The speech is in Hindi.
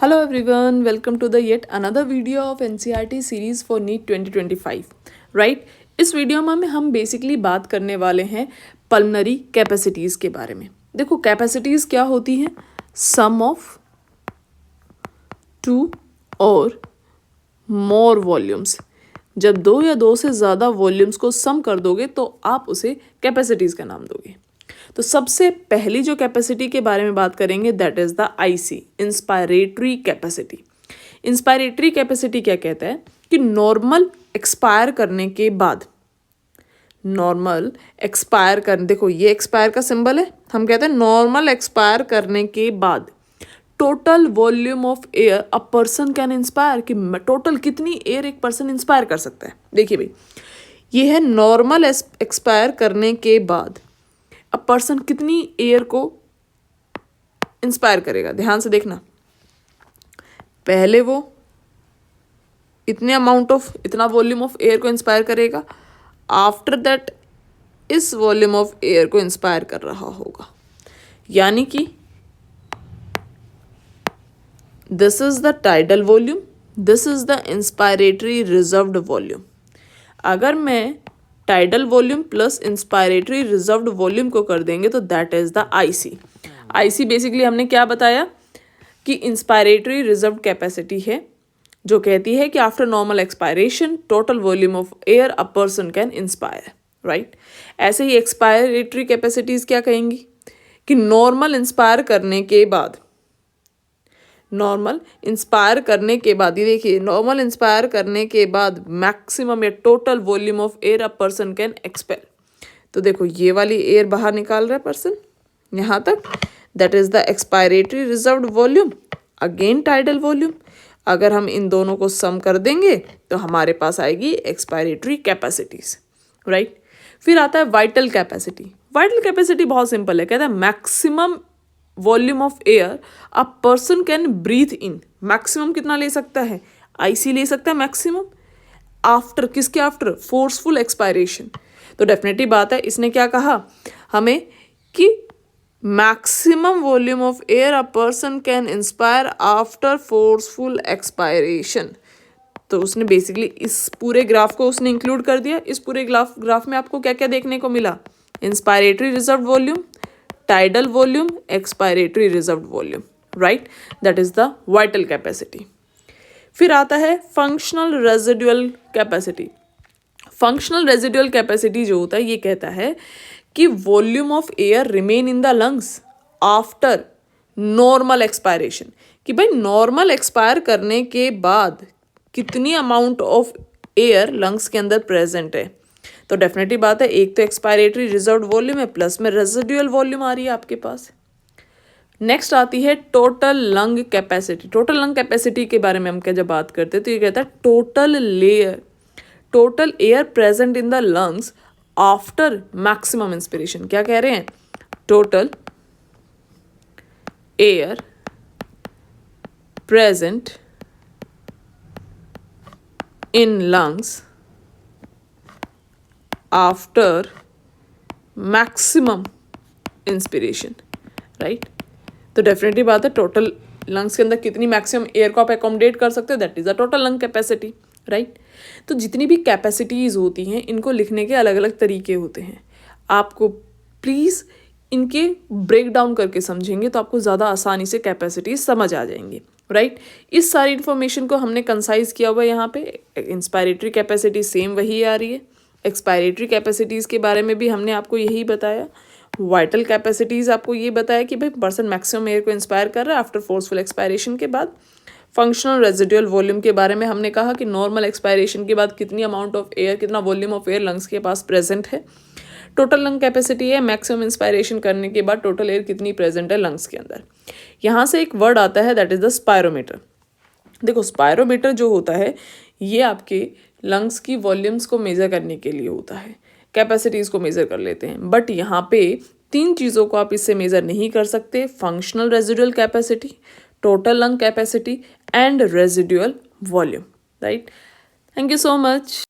Hello everyone, welcome to the yet another video of NCERT series for NEET 2025. Right इस वीडियो में हम बेसिकली बात करने वाले हैं पल्मनरी कैपेसिटीज़ के बारे में। देखो कैपेसिटीज़ क्या होती हैं? सम ऑफ टू और मोर वॉल्यूम्स। जब दो या दो से ज़्यादा वॉल्यूम्स को सम कर दोगे तो आप उसे कैपेसिटीज़ का नाम दोगे। तो सबसे पहली जो कैपेसिटी के बारे में बात करेंगे that is the IC, inspiratory capacity. Inspiratory capacity क्या कहता है कि नॉर्मल एक्सपायर करने के बाद, देखो ये एक्सपायर का सिंबल है, हम कहते हैं नॉर्मल एक्सपायर करने के बाद total volume of air a person can inspire, कि टोटल कितनी एयर एक पर्सन इंस्पायर कर सकता है। देखिए भाई, ये है नॉर्मल एक्सपायर करने के बाद अ पर्सन कितनी एयर को इंस्पायर करेगा। ध्यान से देखना, पहले वो इतना वॉल्यूम ऑफ एयर को इंस्पायर करेगा, आफ्टर दैट इस वॉल्यूम ऑफ एयर को इंस्पायर कर रहा होगा। यानी कि this is the tidal volume, this is the inspiratory reserved volume. अगर मैं tidal volume plus inspiratory reserved volume को कर देंगे तो that is the IC. IC basically हमने क्या बताया कि इंस्पायरेटरी रिजर्व्ड कैपेसिटी है जो कहती है कि after normal expiration total volume of air a person can inspire, right. ऐसे ही एक्सपायरेटरी कैपेसिटीज क्या कहेंगी कि नॉर्मल इंस्पायर करने के बाद, ये देखिए, नॉर्मल इंस्पायर करने के बाद मैक्सिमम या total volume of air a person can expel. तो देखो ये वाली एयर बाहर निकाल रहा है पर्सन यहाँ तक, that is the expiratory reserved volume, again tidal volume. अगर हम इन दोनों को सम कर देंगे तो हमारे पास आएगी एक्सपायरेटरी कैपेसिटीज, राइट। फिर आता है वाइटल कैपेसिटी। वाइटल कैपेसिटी बहुत सिंपल है, कहता है maximum volume of air a person can breathe in. Maximum कितना ले सकता है? आईसी ले सकता है मैक्सिमम। आफ्टर किसके? After forceful expiration. तो डेफिनेटली बात है, इसने क्या कहा हमें कि maximum volume of air a person can inspire after forceful expiration. तो उसने बेसिकली इस पूरे ग्राफ को उसने इंक्लूड कर दिया। इस पूरे ग्राफ में आपको क्या क्या देखने को मिला? Inspiratory reserve volume, tidal volume, expiratory reserve volume, right. That is the vital capacity. फिर आता है functional residual capacity. Functional residual capacity जो होता है ये कहता है कि volume of air remain in the lungs after normal expiration, कि भाई नॉर्मल एक्सपायर करने के बाद कितनी अमाउंट ऑफ एयर लंग्स के अंदर प्रेजेंट है। तो डेफिनेटली बात है, एक तो एक्सपायरेटरी रिजर्व्ड वॉल्यूम है प्लस में रेजिडुअल वॉल्यूम आ रही है आपके पास। नेक्स्ट आती है total lung capacity. Total lung capacity के बारे में हम क्या जब बात करते हैं तो ये कहता है total air present in the lungs after maximum inspiration. क्या कह रहे हैं? Total air present in lungs after maximum inspiration, right. तो डेफिनेटली बात है, टोटल लंग्स के अंदर कितनी मैक्सिमम एयर को आप एकोमोडेट कर सकते हो, that is the total lung capacity, right. तो जितनी भी कैपेसिटीज होती हैं इनको लिखने के अलग अलग तरीके होते हैं। आपको प्लीज़ इनके ब्रेक डाउन करके समझेंगे तो आपको ज़्यादा आसानी से कैपेसिटीज समझ आ जाएंगी, राइट। इस सारी इन्फॉर्मेशन को हमने कंसाइज किया हुआ है यहाँ पे। इंस्पायरेटरी कैपेसिटी सेम वही आ रही है। एक्सपायरेटरी कैपेसिटीज़ के बारे में भी हमने आपको यही बताया। वाइटल कैपेसिटीज़ आपको ये बताया कि भाई पर्सन मैक्सिमम एयर को इंस्पायर कर रहा है आफ्टर फोर्सफुल एक्सपायरेशन के बाद। फंक्शनल रेजिडुअल वॉल्यूम के बारे में हमने कहा कि नॉर्मल एक्सपायरेशन के बाद कितनी अमाउंट ऑफ एयर, कितना वॉल्यूम ऑफ एयर लंग्स के पास प्रेजेंट है। टोटल लंग कैपेसिटी है मैक्सिमम इंस्पायरेशन करने के बाद टोटल एयर कितनी प्रेजेंट है लंग्स के अंदर। यहाँ से एक वर्ड आता है दैट इज द स्पायरोमीटर। देखो स्पायरोमीटर जो होता है ये आपके लंग्स की वॉल्यूम्स को मेज़र करने के लिए होता है, कैपेसिटीज़ को मेज़र कर लेते हैं। बट यहाँ पे 3 चीज़ों को आप इससे मेज़र नहीं कर सकते: functional residual capacity, total lung capacity and residual volume, right. Thank you so much.